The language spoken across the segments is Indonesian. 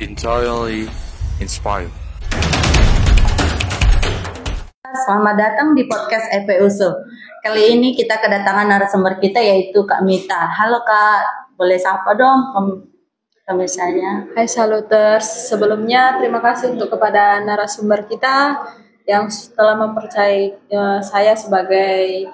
entirely inspired. Selamat datang di podcast EPUSU. Kali ini kita kedatangan narasumber kita yaitu Kak Mita. Halo Kak, boleh sapa dong pemirsanya. Hai Saluters, sebelumnya terima kasih untuk kepada narasumber kita yang telah mempercayai saya sebagai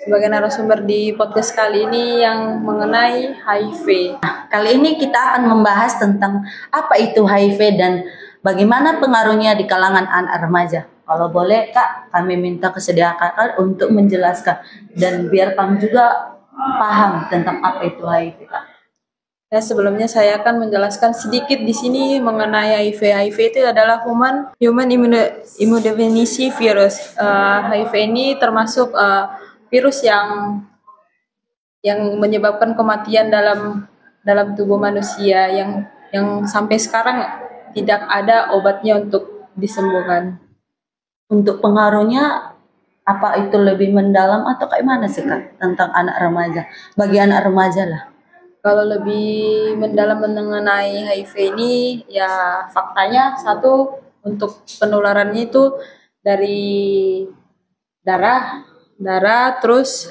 narasumber di podcast kali ini yang mengenai HIV. Kali ini kita akan membahas tentang apa itu HIV dan bagaimana pengaruhnya di kalangan anak remaja. Kalau boleh Kak, kami minta kesediaan Kak untuk menjelaskan dan biar kami juga paham tentang apa itu HIV Kak. Ya, sebelumnya saya akan menjelaskan sedikit di sini mengenai HIV. HIV itu adalah human immunodeficiency virus. HIV ini termasuk virus yang menyebabkan kematian dalam tubuh manusia yang sampai sekarang tidak ada obatnya untuk disembuhkan. Untuk pengaruhnya apa itu lebih mendalam atau kayak mana sih Kak tentang anak remaja? Bagi anak remaja lah. Kalau lebih mendalam mengenai HIV ini, ya faktanya satu, untuk penularannya itu dari darah, terus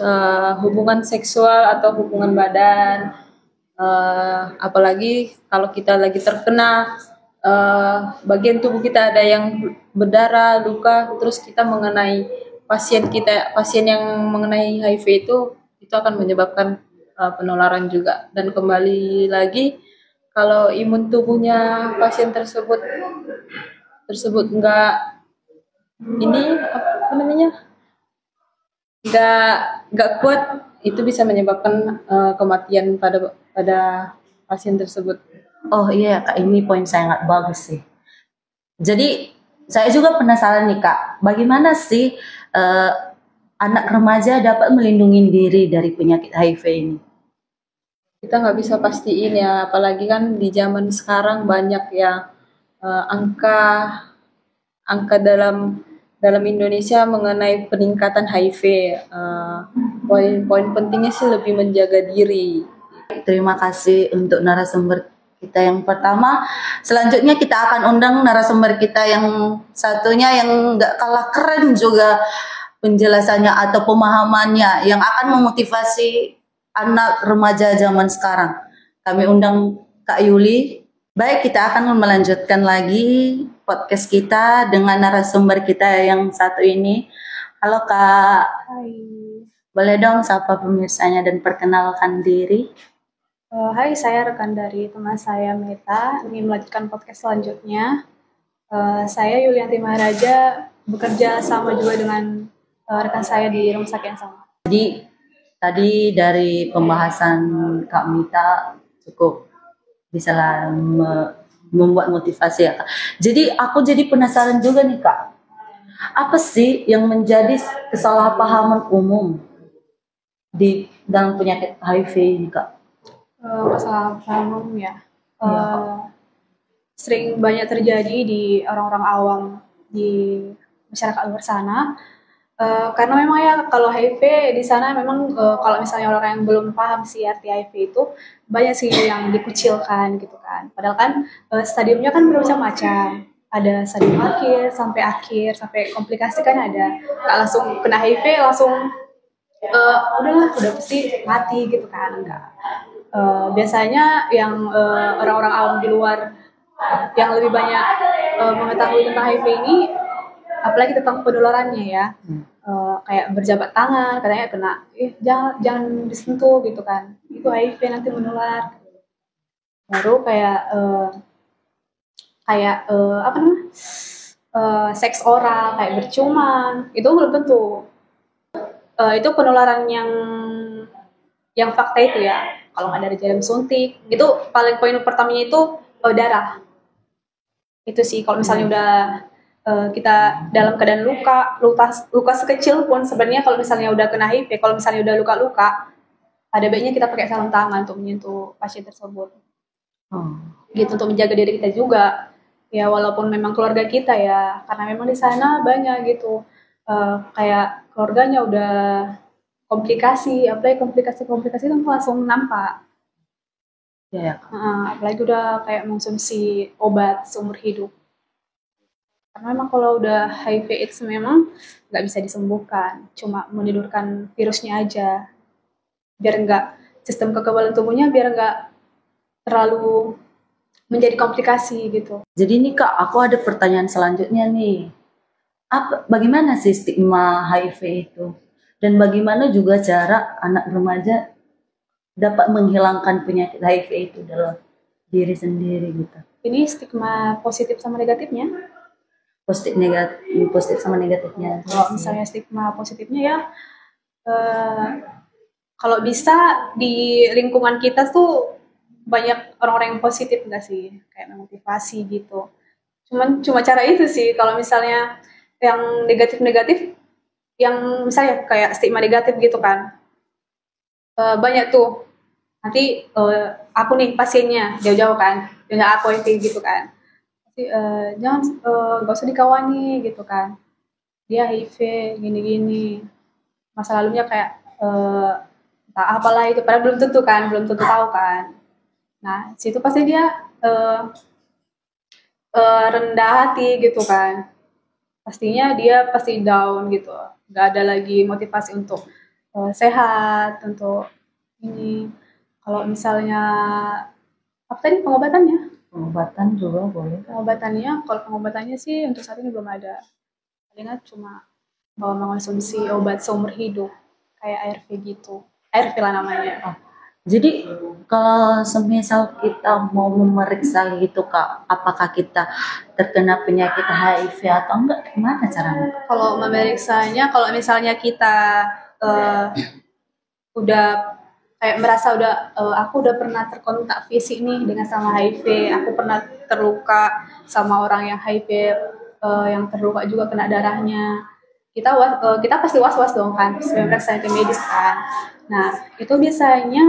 hubungan seksual atau hubungan badan, apalagi kalau kita lagi terkena bagian tubuh kita ada yang berdarah, luka, terus kita mengenai pasien yang mengenai HIV itu akan menyebabkan penularan juga. Dan kembali lagi, kalau imun tubuhnya pasien tersebut enggak enggak kuat, itu bisa menyebabkan kematian pada pasien tersebut. Oh iya Kak, ini poin sangat bagus sih. Jadi saya juga penasaran nih Kak, bagaimana sih anak remaja dapat melindungi diri dari penyakit HIV ini? Kita nggak bisa pastiin ya, apalagi kan di zaman sekarang banyak ya angka dalam Indonesia mengenai peningkatan HIV. Poin pentingnya sih lebih menjaga diri. Terima kasih untuk narasumber kita yang pertama. Selanjutnya kita akan undang narasumber kita yang satunya yang nggak kalah keren juga penjelasannya atau pemahamannya yang akan memotivasi anak remaja zaman sekarang. Kami undang Kak Yuli. Baik, kita akan melanjutkan lagi podcast kita dengan narasumber kita yang satu ini. Halo Kak. Hai. Boleh dong sapa pemirsanya dan perkenalkan diri? Hai, saya rekan dari teman saya Meta. Ingin melanjutkan podcast selanjutnya. Saya Yulianti Maharaja, bekerja sama juga dengan rekan saya di rumah sakit yang sama. Jadi tadi dari pembahasan Kak Mita cukup bisa membuat motivasi ya Kak. Jadi aku jadi penasaran juga nih Kak. Apa sih yang menjadi kesalahpahaman umum di dalam penyakit HIV ini Kak? Kesalahpahaman umum ya. Sering banyak terjadi di orang-orang awam di masyarakat luar sana. Karena memang ya kalau HIV di sana memang kalau misalnya orang yang belum paham sih arti HIV itu banyak sih yang dikucilkan gitu kan. Padahal kan stadiumnya kan bermacam-macam. Ada stadium akhir sampai komplikasi kan ada. Nggak langsung kena HIV langsung udah pasti mati gitu kan, enggak. Biasanya yang orang-orang awam di luar yang lebih banyak mengetahui tentang HIV ini, apalagi tentang penularannya ya, kayak berjabat tangan, katanya kena, jangan disentuh gitu kan, itu HIV nanti menular. Baru seks oral, kayak berciuman, itu belum tentu. Itu penularan yang fakta itu ya. Kalau nggak dari jarum suntik, itu paling poin pertamanya itu darah. Itu sih kalau misalnya udah kita dalam keadaan luka sekecil pun sebenarnya kalau misalnya udah kena HIV, kalau misalnya udah luka-luka, ada baiknya kita pakai sarung tangan untuk menyentuh pasien tersebut. Gitu, untuk menjaga diri kita juga. Ya walaupun memang keluarga kita ya, karena memang di sana banyak gitu. Kayak keluarganya udah komplikasi, apalagi komplikasi itu langsung nampak. Ya, ya. Apalagi udah kayak mengkonsumsi obat seumur hidup. Karena memang kalau udah HIV AIDS memang nggak bisa disembuhkan, cuma menidurkan virusnya aja, biar nggak sistem kekebalan tubuhnya biar nggak terlalu menjadi komplikasi gitu. Jadi nih Kak, aku ada pertanyaan selanjutnya nih. Bagaimana sih stigma HIV itu? Dan bagaimana juga cara anak remaja dapat menghilangkan penyakit HIV itu dalam diri sendiri gitu? Ini stigma positif sama negatifnya. Positif sama negatifnya. Kalau misalnya stigma positifnya ya, kalau bisa di lingkungan kita tuh banyak orang-orang yang positif nggak sih, kayak memotivasi gitu. Cuma cara itu sih. Kalau misalnya yang negatif-negatif, yang misalnya kayak stigma negatif gitu kan, banyak tuh. Nanti aku nih pasiennya jauh-jauh kan, dengan aku kayak gitu kan. Jangan gak usah dikawani gitu kan, dia HIV gini-gini, masa lalunya kayak entah apalah itu, padahal belum tentu tahu kan. Nah situ pasti dia rendah hati gitu kan, pastinya dia pasti down gitu, nggak ada lagi motivasi untuk sehat, untuk ini. Kalau misalnya apa tadi pengobatannya? Pengobatan juga boleh. Kalau pengobatannya sih untuk saat ini belum ada. Palingan cuma mengonsumsi obat seumur hidup kayak ARV gitu. ARV lah namanya. Jadi kalau semisal kita mau memeriksa gitu Kak, apakah kita terkena penyakit HIV atau enggak, gimana caranya? Kalau memeriksanya, kalau misalnya kita udah kayak merasa aku udah pernah terkontak fisik nih dengan sama HIV, aku pernah terluka sama orang yang HIV, yang terluka juga kena darahnya, kita pasti was-was dong kan, periksa ke medis kan. Nah itu biasanya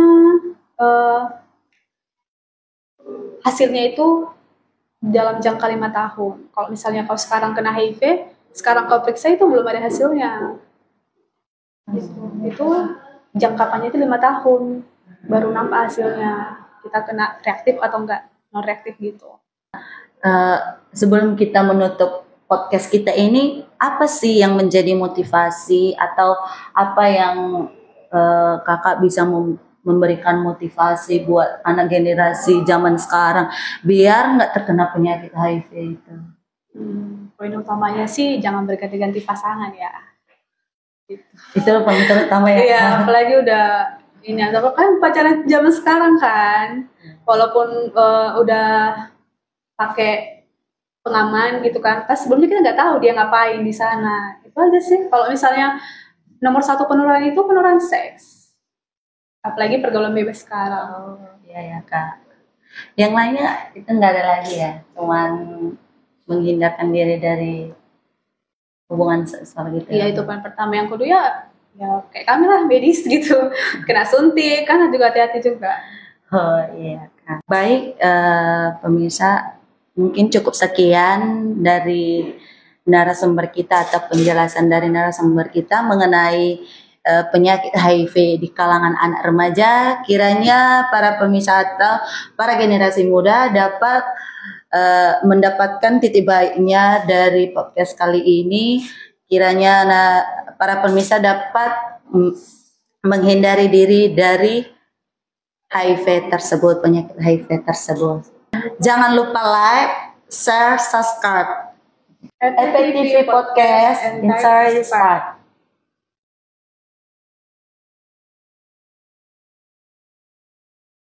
hasilnya itu dalam jangka 5 tahun. Kalau misalnya kau sekarang kena HIV, sekarang kau periksa itu belum ada hasilnya. Itu jangka panjangnya itu 5 tahun baru nampak hasilnya, kita kena reaktif atau enggak non reaktif gitu. Sebelum kita menutup podcast kita ini, apa sih yang menjadi motivasi atau apa yang kakak bisa memberikan motivasi buat anak generasi zaman sekarang biar nggak terkena penyakit HIV itu? Poin utamanya sih jangan berganti-ganti pasangan ya. Itu paling terutama ya. Iya, apalagi udah ini atau kan pacaran zaman sekarang kan, walaupun udah pakai pengaman gitu kan, pas sebelumnya kita nggak tahu dia ngapain di sana. Itu aja sih. Kalau misalnya nomor 1 penurunan itu penurunan seks, apalagi pergaulan bebas sekarang. Iya ya Kak. Yang lainnya itu nggak ada lagi ya, cuman menghindarkan diri dari hubungan seksual gitu. Iya, itu poin pertama. Yang kedua ya kayak kami lah, medis gitu, kena suntik kan juga hati-hati juga. Oh iya Kak. Baik pemirsa, mungkin cukup sekian dari narasumber kita atau penjelasan dari narasumber kita mengenai penyakit HIV di kalangan anak remaja. Kiranya para pemirsa atau para generasi muda dapat mendapatkan titik baiknya dari podcast kali ini. Kiranya para pemirsa dapat menghindari diri dari HIV tersebut, penyakit HIV tersebut. Jangan lupa like, share, subscribe. EPTV Podcast Inside Spark.